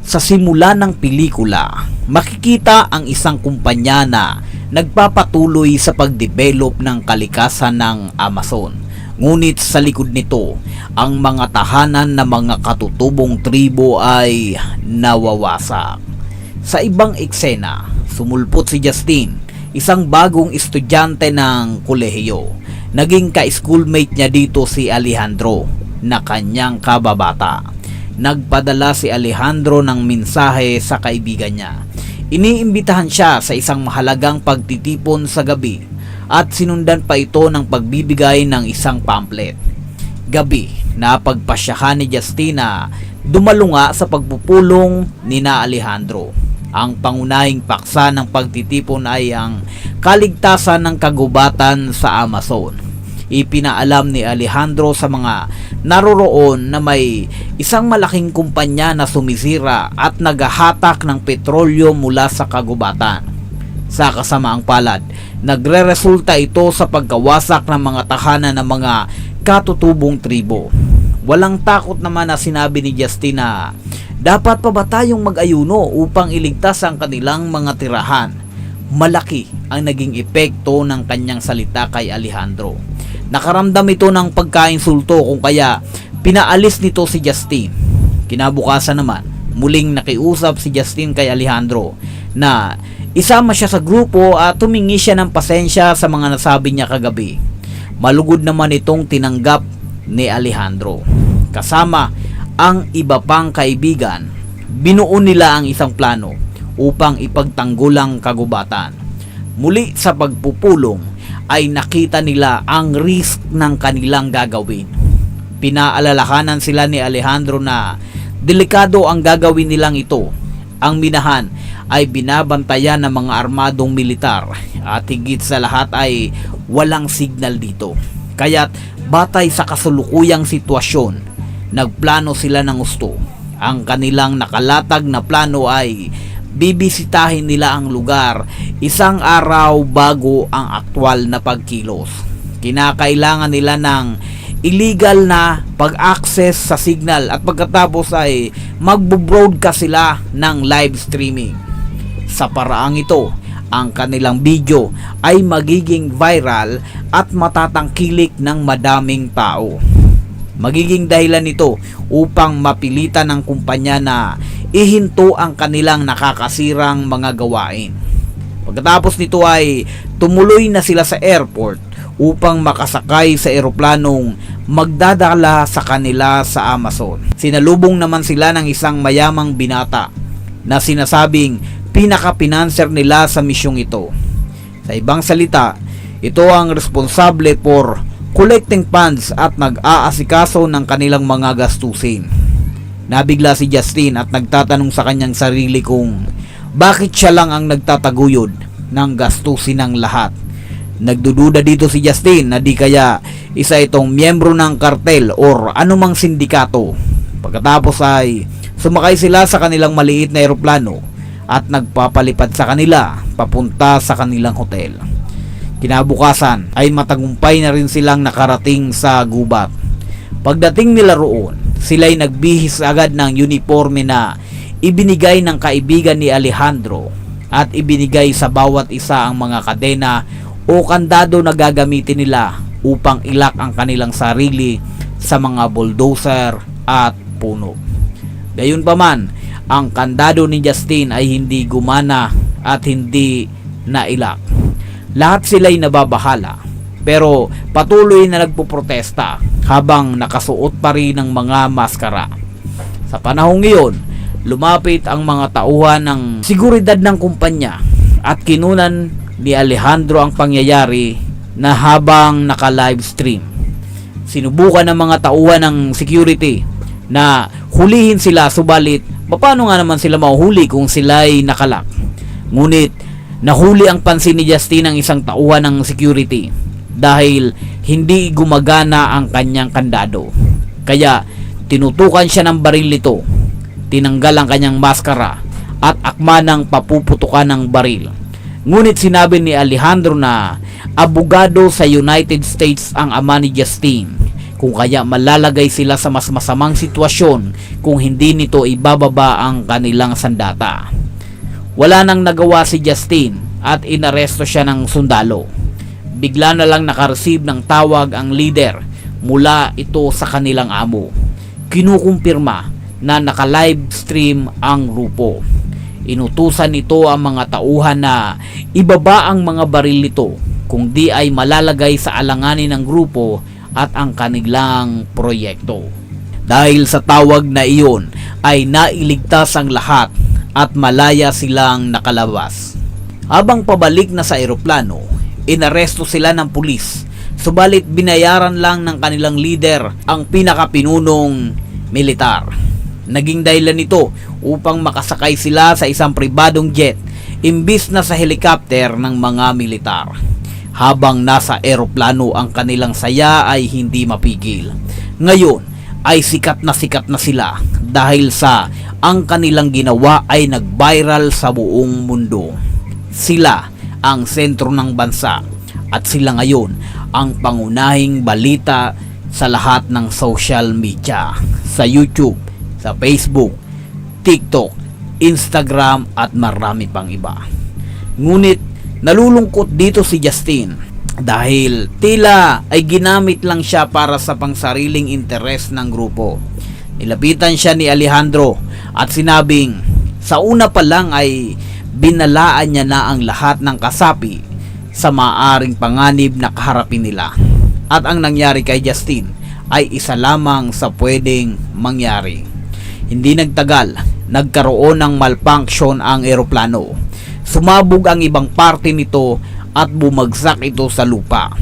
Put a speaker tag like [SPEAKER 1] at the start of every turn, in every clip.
[SPEAKER 1] Sa simula ng pelikula, makikita ang isang kumpanya na nagpapatuloy sa pagdevelop ng kalikasan ng Amazon. Ngunit sa likod nito, ang mga tahanan ng mga katutubong tribo ay nawawasak. Sa ibang eksena, sumulpot si Justin, isang bagong estudyante ng kolehiyo. Naging ka-schoolmate niya dito si Alejandro na kanyang kababata. Nagpadala si Alejandro ng mensahe sa kaibigan niya. Iniimbitahan siya sa isang mahalagang pagtitipon sa gabi at sinundan pa ito ng pagbibigay ng isang pamphlet. Gabi na pagpasyahan ni Justina dumalunga sa pagpupulong ni na Alejandro. Ang pangunahing paksa ng pagtitipon ay ang kaligtasan ng kagubatan sa Amazon. Ipinaalam ni Alejandro sa mga naroroon na may isang malaking kumpanya na sumisira at naghahatak ng petrolyo mula sa kagubatan. Sa kasamaang palad, nagreresulta ito sa pagkawasak ng mga tahanan ng mga katutubong tribo. Walang takot naman na sinabi ni Justin na dapat pa ba tayong mag-ayuno upang iligtas ang kanilang mga tirahan. Malaki ang naging epekto ng kanyang salita kay Alejandro. Nakaramdam ito ng pagkainsulto kung kaya pinaalis nito si Justin. Kinabukasan naman, muling nakiusap si Justin kay Alejandro na isama siya sa grupo at tumingi siya ng pasensya sa mga nasabi niya kagabi. Malugod naman itong tinanggap ni Alejandro. Kasama ang iba pang kaibigan, binuo nila ang isang plano upang ipagtanggol ang kagubatan. Muli sa pagpupulong ay nakita nila ang risk ng kanilang gagawin. Pinaalalahanan sila ni Alejandro na delikado ang gagawin nilang ito. Ang minahan ay binabantayan ng mga armadong militar at higit sa lahat ay walang signal dito. Kaya't batay sa kasulukuyang sitwasyon, nagplano sila ng gusto. Ang kanilang nakalatag na plano ay bibisitahin nila ang lugar isang araw bago ang aktwal na pagkilos. Kinakailangan nila ng illegal na pag-access sa signal at pagkatapos ay magbo-broadcast sila ng live streaming. Sa paraang ito, ang kanilang video ay magiging viral at matatangkilik ng madaming tao. Magiging dahilan ito upang mapilitan ng kumpanya na ihinto ang kanilang nakakasirang mga gawain. Pagkatapos nito ay tumuloy na sila sa airport upang makasakay sa eroplanong magdadala sa kanila sa Amazon. Sinalubong naman sila ng isang mayamang binata na sinasabing pinaka-pinanser nila sa misyong ito. Sa ibang salita, ito ang responsable for collecting funds at nag-aasikaso ng kanilang mga gastusin. Nabigla si Justin at nagtatanong sa kanyang sarili kung bakit siya lang ang nagtataguyod ng gastusin ng lahat. Nagdududa dito si Justin na di kaya isa itong miyembro ng kartel or anumang sindikato. Pagkatapos ay sumakay sila sa kanilang maliit na eroplano at nagpapalipad sa kanila papunta sa kanilang hotel. Kinabukasan ay matagumpay na rin silang nakarating sa gubat. Pagdating nila roon, sila'y nagbihis agad ng uniforme na ibinigay ng kaibigan ni Alejandro at ibinigay sa bawat isa ang mga kadena o kandado na gagamitin nila upang ilak ang kanilang sarili sa mga bulldozer at puno. Gayunpaman, ang kandado ni Justin ay hindi gumana at hindi nailak. Lahat sila'y nababahala pero patuloy na nagpuprotesta habang nakasuot pa rin ng mga maskara. Sa panahong iyon, lumapit ang mga tauhan ng seguridad ng kumpanya at kinunan ni Alejandro ang pangyayari na habang naka-live stream. Sinubukan ng mga tauhan ng security na hulihin sila, subalit paano nga naman sila mahuhuli kung sila'y nakalak? Ngunit nahuli ang pansin ni Justin ng isang tauhan ng security dahil hindi gumagana ang kanyang kandado. Kaya tinutukan siya ng baril nito, tinanggal ang kanyang maskara at akma ng papuputukan ng baril. Ngunit sinabi ni Alejandro na abogado sa United States ang ama ni Justin, kung kaya malalagay sila sa mas masamang sitwasyon kung hindi nito ibababa ang kanilang sandata. Wala nang nagawa si Justin at inaresto siya ng sundalo. Bigla na lang nakareceive ng tawag ang leader mula ito sa kanilang amo. Kinukumpirma na naka-live stream ang grupo. Inutusan nito ang mga tauhan na ibaba ang mga baril nito kung di ay malalagay sa alanganin ng grupo at ang kanilang proyekto. Dahil sa tawag na iyon ay nailigtas ang lahat at malaya silang nakalabas. Habang pabalik na sa eroplano, inaresto sila ng pulis, subalit binayaran lang ng kanilang leader ang pinakapinunong militar. Naging dahilan nito upang makasakay sila sa isang pribadong jet imbis na sa helicopter ng mga militar. Habang nasa eroplano ang kanilang saya ay hindi mapigil. Ngayon ay sikat na sila dahil sa ang kanilang ginawa ay nag-viral sa buong mundo. Sila ang sentro ng bansa at sila ngayon ang pangunahing balita sa lahat ng social media, sa YouTube, sa Facebook, TikTok, Instagram at marami pang iba. Ngunit nalulungkot dito si Justin dahil tila ay ginamit lang siya para sa pangsariling interes ng grupo. Nilapitan siya ni Alejandro at sinabing sa una pa lang ay binalaan niya na ang lahat ng kasapi sa maaring panganib na kaharapin nila. At ang nangyari kay Justin ay isa lamang sa pwedeng mangyari. Hindi nagtagal, nagkaroon ng malfunction ang eroplano. Sumabog ang ibang parte nito at bumagsak ito sa lupa.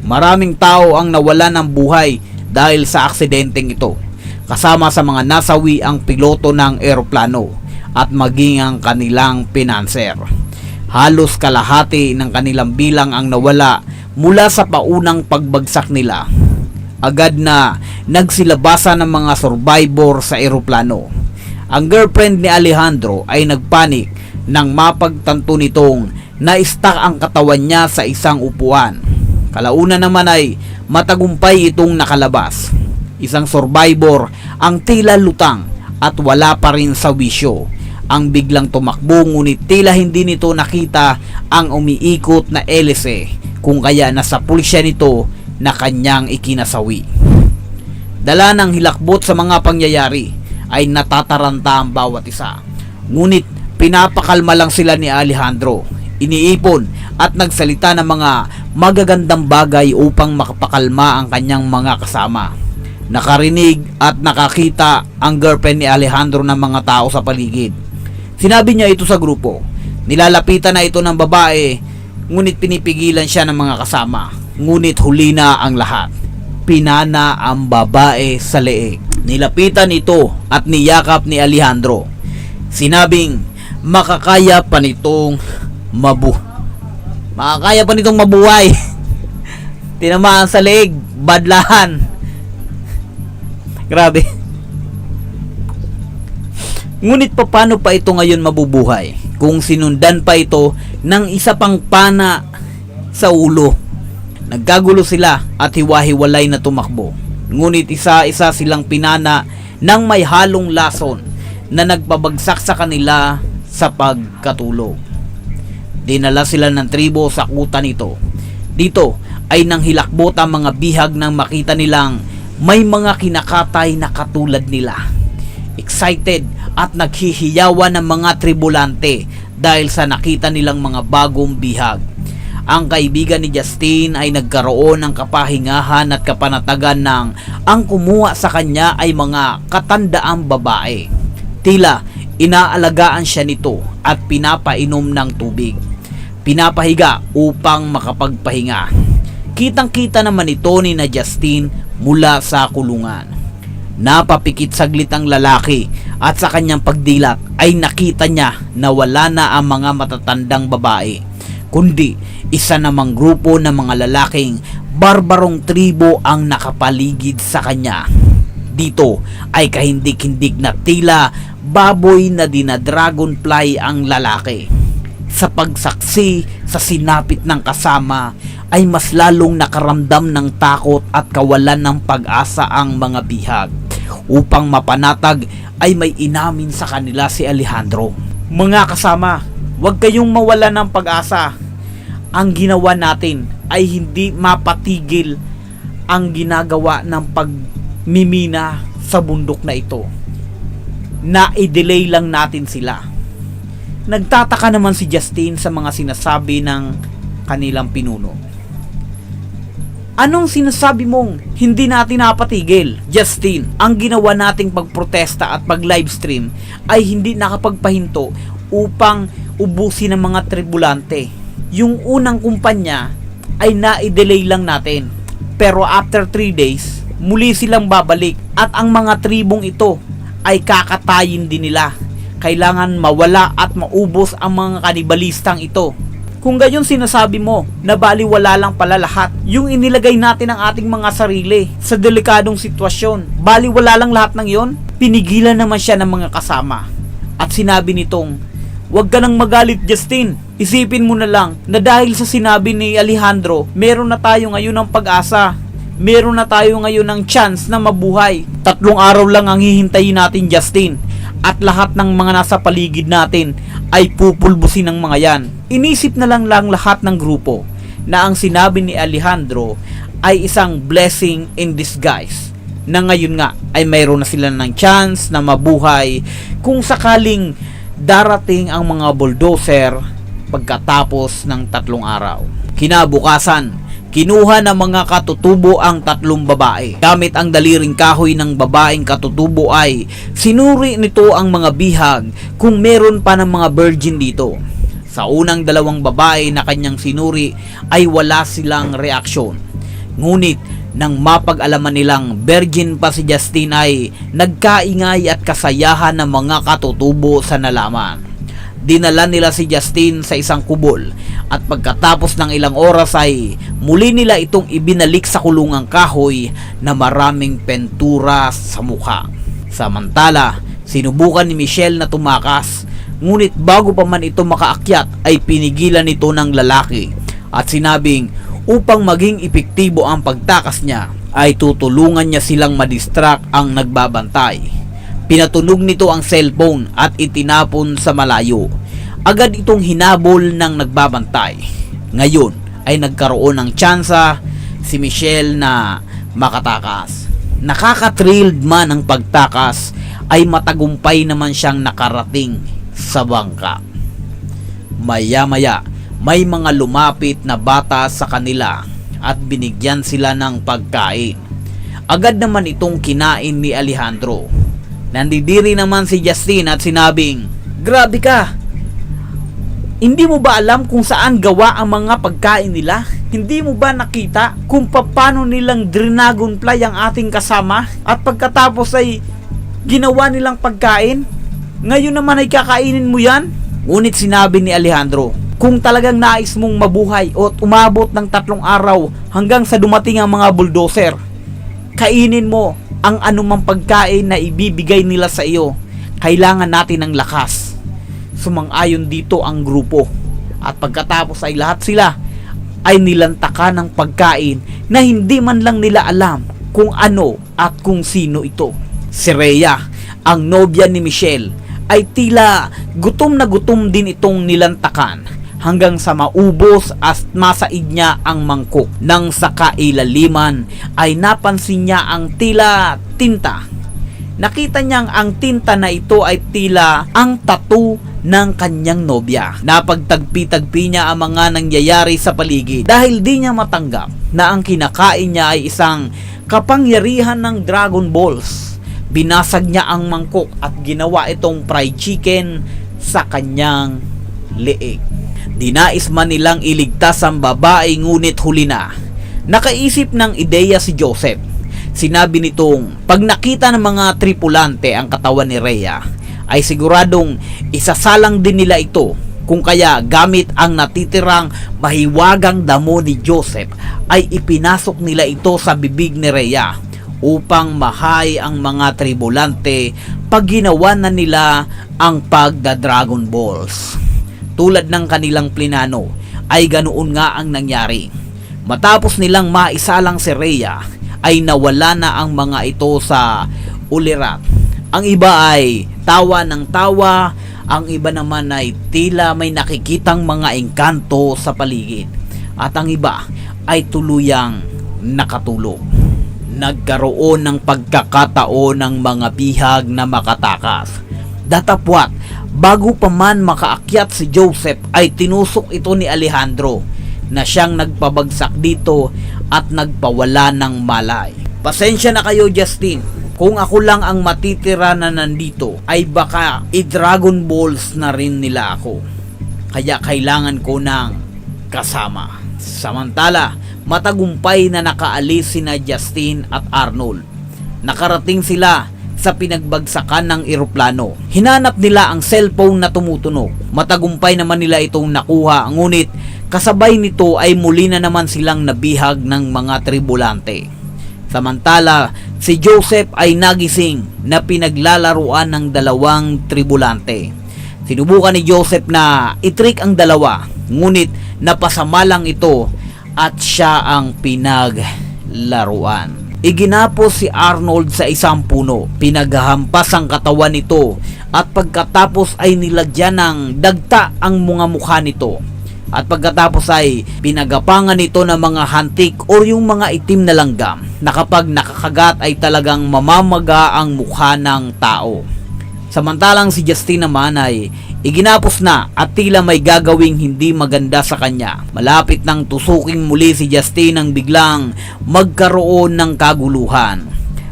[SPEAKER 1] Maraming tao ang nawala ng buhay dahil sa aksidenteng ito, kasama sa mga nasawi ang piloto ng eroplano at maging ang kanilang pinanser. Halos kalahati ng kanilang bilang ang nawala mula sa paunang pagbagsak nila. Agad na nagsilabasa ng mga survivor sa eroplano. Ang girlfriend ni Alejandro ay nagpanik nang mapagtanto nitong na-stuck ang katawan niya sa isang upuan. Kalauna naman ay matagumpay itong nakalabas. Isang survivor ang tila lutang at wala pa rin sa wisyo. Ang biglang tumakbo ngunit tila hindi nito nakita ang umiikot na hélice kung kaya nasa pulisya nito na kanyang ikinasawi. Dala ng hilakbot sa mga pangyayari ay natataranta ang bawat isa. Ngunit pinapakalma lang sila ni Alejandro. Iniipon at nagsalita ng mga magagandang bagay upang makapakalma ang kanyang mga kasama. Nakarinig at nakakita ang girlfriend ni Alejandro ng mga tao sa paligid. Sinabi niya ito sa grupo. Nilalapitan na ito ng babae, ngunit pinipigilan siya ng mga kasama. Ngunit huli na ang lahat. Pinana ang babae sa leeg. Nilapitan ito at niyakap ni Alejandro. Sinabing makakaya pa nitong mabuhay. Tinamaan sa leeg, badlahan. Grabe. Ngunit paano pa ito ngayon mabubuhay kung sinundan pa ito ng isa pang pana sa ulo? Nagkagulo sila at hiwa-hiwalay na tumakbo. Ngunit isa-isa silang pinana ng may halong lason na nagpabagsak sa kanila sa pagkatulog. Dinala sila ng tribo sa kuta nito. Dito ay nanghilakbot ang mga bihag nang makita nilang may mga kinakatay na katulad nila. Excited at naghihiyawan ng mga tribulante dahil sa nakita nilang mga bagong bihag. Ang kaibigan ni Justin ay nagkaroon ng kapahingahan at kapanatagan ng ang kumuha sa kanya ay mga katandaang babae. Tila inaalagaan siya nito at pinapainom ng tubig. Pinapahiga upang makapagpahinga. Kitang-kita naman ito ni na Justin mula sa kulungan. Napapikit saglit ang lalaki at sa kanyang pagdilat ay nakita niya na wala na ang mga matatandang babae, kundi isa namang grupo ng mga lalaking barbarong tribo ang nakapaligid sa kanya. Dito ay kahindik-hindik na tila baboy na dina-dragonfly ang lalaki. Sa pagsaksi sa sinapit ng kasama ay mas lalong nakaramdam ng takot at kawalan ng pag-asa ang mga bihag. Upang mapanatag ay may inamin sa kanila si Alejandro. Mga kasama, huwag kayong mawala ng pag-asa. Ang ginawa natin ay hindi mapatigil ang ginagawa ng pagmimina sa bundok na ito. Na-delay lang natin sila. Nagtataka naman si Justin sa mga sinasabi ng kanilang pinuno. Anong sinasabi mong hindi natin napatigil? Justin, ang ginawa nating pagprotesta at pag-livestream ay hindi nakapagpahinto upang ubusin ng mga tribulante. Yung unang kumpanya ay na-delay lang natin. Pero after 3 days, muli silang babalik at ang mga tribong ito ay kakatayin din nila. Kailangan mawala at maubos ang mga kanibalistang ito. Kung gayon sinasabi mo na baliwala lang pala lahat, yung inilagay natin ang ating mga sarili sa delikadong sitwasyon, baliwala lang lahat ng yon, pinigilan naman siya ng mga kasama. At sinabi nitong, huwag ka nang magalit Justin, isipin mo na lang na dahil sa sinabi ni Alejandro, meron na tayo ngayon ng pag-asa. Meron na tayo ngayon ng chance na mabuhay. 3 araw lang ang hihintayin natin Justin. At lahat ng mga nasa paligid natin ay pupulbusin ng mga yan. Inisip na lang lahat ng grupo na ang sinabi ni Alejandro ay isang blessing in disguise. Na ngayon nga ay mayroon na sila ng chance na mabuhay kung sakaling darating ang mga bulldozer pagkatapos ng 3 araw. Kinabukasan, kinuha ng mga katutubo ang 3 babae. Gamit ang daliring kahoy ng babaeng katutubo ay sinuri nito ang mga bihag kung meron pa ng mga virgin dito. Sa unang 2 babae na kanyang sinuri ay wala silang reaksyon. Ngunit nang mapag-alaman nilang virgin pa si Justin ay nagkaingay at kasayahan ng mga katutubo sa nalaman. Dinala nila si Justin sa isang kubol at pagkatapos ng ilang oras ay muli nila itong ibinalik sa kulungang kahoy na maraming pentura sa mukha. Samantala, sinubukan ni Michelle na tumakas, ngunit bago pa man ito makaakyat ay pinigilan ito ng lalaki at sinabing upang maging epektibo ang pagtakas niya ay tutulungan niya silang madistract ang nagbabantay. Pinatunog nito ang cellphone at itinapon sa malayo. Agad itong hinabol ng nagbabantay. Ngayon ay nagkaroon ng tsansa si Michelle na makatakas. Nakaka-thrilled man ang pagtakas ay matagumpay naman siyang nakarating sa bangka. Maya-maya may mga lumapit na bata sa kanila at binigyan sila ng pagkain. Agad naman itong kinain ni Alejandro. Nandidiri naman si Justin at sinabing, grabe ka! Hindi mo ba alam kung saan gawa ang mga pagkain nila? Hindi mo ba nakita kung paano nilang dragonfly ang ating kasama? At pagkatapos ay ginawa nilang pagkain? Ngayon naman ay kakainin mo yan? Ngunit sinabi ni Alejandro, kung talagang nais mong mabuhay o umabot ng 3 araw hanggang sa dumating ang mga bulldozer, kainin mo ang anumang pagkain na ibibigay nila sa iyo. Kailangan natin ng lakas. Sumang-ayon dito ang grupo. At pagkatapos ay lahat sila ay nilantakan ng pagkain na hindi man lang nila alam kung ano at kung sino ito. Si Rhea, ang nobya ni Michelle, ay tila gutom na gutom din itong nilantakan hanggang sa maubos at masaid niya ang mangkok. Nang sa kailaliman ay napansin niya ang tila tinta. Nakita niyang ang tinta na ito ay tila ang tattoo ng kanyang nobya. Napagtagpi-tagpi niya ang mga nangyayari sa paligid dahil di niya matanggap na ang kinakain niya ay isang kapangyarihan ng Dragon Balls. Binasag niya ang mangkok at ginawa itong fried chicken sa kanyang leeg. Dinais man nilang iligtas ang babae ngunit huli na. Nakaisip ng ideya si Joseph. Sinabi nitong pag nakita ng mga tripulante ang katawan ni Rhea ay siguradong isasalang din nila ito. Kung kaya gamit ang natitirang mahiwagang damo ni Joseph ay ipinasok nila ito sa bibig ni Rhea upang mahay ang mga tripulante pag ginawa na nila ang pagda-Dragon Balls. Tulad ng kanilang plinano ay ganoon nga ang nangyari. Matapos nilang maisalang si Rhea, ay nawala na ang mga ito sa ulirat. Ang iba ay tawa ng tawa, ang iba naman ay tila may nakikitang mga engkanto sa paligid, at ang iba ay tuluyang nakatulog. Nagkaroon ng pagkakataon ng mga bihag na makatakas. Datapwat, bago pa man makaakyat si Joseph ay tinusok ito ni Alejandro na siyang nagpabagsak dito at nagpawala ng malay. Pasensya na kayo, Justin. Kung ako lang ang matitira na nandito, ay baka i-Dragon Balls na rin nila ako. Kaya kailangan ko ng kasama. Samantala, matagumpay na nakaalis sina Justin at Arnold. Nakarating sila sa pinagbagsakan ng eroplano. Hinanap nila ang cellphone na tumutunog. Matagumpay naman nila itong nakuha, ngunit kasabay nito ay muli na naman silang nabihag ng mga tribulante. Samantala, si Joseph ay nagising na pinaglalaruan ng dalawang tribulante. Sinubukan ni Joseph na i-trick ang dalawa, ngunit napasama lang ito at siya ang pinaglaruan. Iginapos si Arnold sa isang puno. Pinaghahampas ang katawan nito at pagkatapos ay nilagyan ng dagta ang mga mukha nito. At pagkatapos ay pinagapangan nito ng mga hantik o yung mga itim na langgam na kapag nakakagat ay talagang mamamaga ang mukha ng tao. Samantalang si Justin naman ay iginapos na at tila may gagawing hindi maganda sa kanya. Malapit nang tusuking muli si Justin nang biglang magkaroon ng kaguluhan.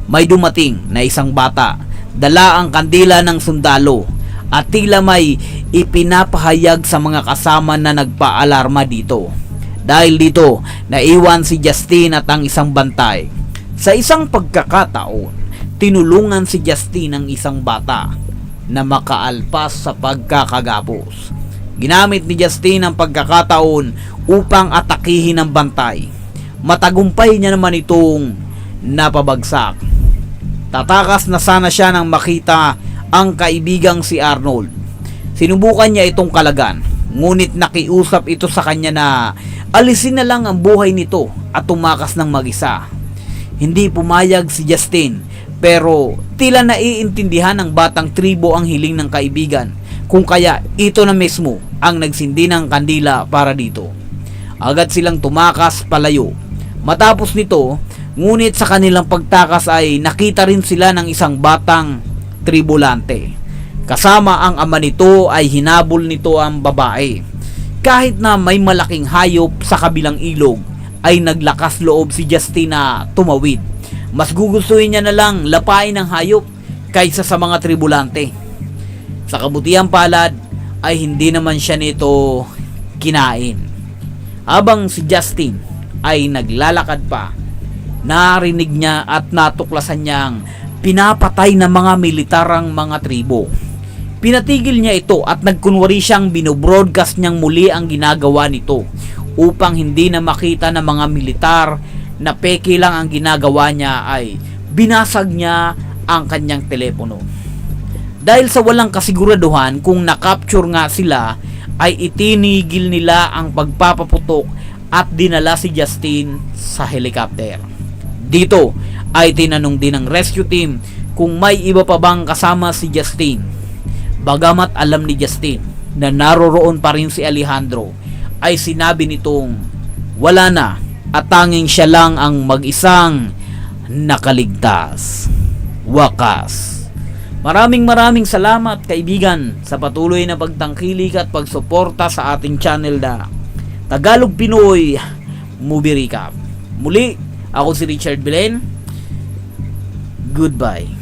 [SPEAKER 1] May dumating na isang bata, dala ang kandila ng sundalo at tila may ipinapahayag sa mga kasama na nagpaalarma dito. Dahil dito, naiwan si Justin at ang isang bantay. Sa isang pagkakataon, tinulungan si Justin ng isang bata na makaalpas sa pagkakagapos. Ginamit ni Justin ang pagkakataon upang atakihin ang bantay. Matagumpay niya naman itong napabagsak. Tatakas na sana siya nang makita ang kaibigang si Arnold. Sinubukan niya itong kalagan, ngunit nakiusap ito sa kanya na alisin na lang ang buhay nito at tumakas ng mag-isa. Hindi pumayag si Justin, pero tila naiintindihan ng batang tribo ang hiling ng kaibigan, kung kaya ito na mismo ang nagsindi ng kandila para dito. Agad silang tumakas palayo. Matapos nito, ngunit sa kanilang pagtakas ay nakita rin sila ng isang batang tribulante. Kasama ang ama nito ay hinabol nito ang babae. Kahit na may malaking hayop sa kabilang ilog, ay naglakas loob si Justin na tumawid. Mas gugustuhin niya na lang lapain ang hayop kaysa sa mga tribulante. Sa kabutihang palad ay hindi naman siya nito kinain. Habang si Justin ay naglalakad pa, narinig niya at natuklasan niyang pinapatay ng mga militarang mga tribo. Pinatigil niya ito at nagkunwari siyang binobroadcast niyang muli ang ginagawa nito upang hindi na makita ng mga militar na peke lang ang ginagawa niya. Ay binasag niya ang kanyang telepono. Dahil sa walang kasiguraduhan kung nakapture nga sila, ay itinigil nila ang pagpapaputok at dinala si Justin sa helicopter. Dito ay tinanong din ng rescue team kung may iba pa bang kasama si Justin. Bagamat alam ni Justin na naroroon pa rin si Alejandro, ay sinabi nitong wala na at tanging siya lang ang mag-isang nakaligtas. Wakas. Maraming salamat kaibigan sa patuloy na pagtangkilik at pagsuporta sa ating channel na Tagalog Pinoy Movie Recap. Muli, ako si Richard Belen. Goodbye.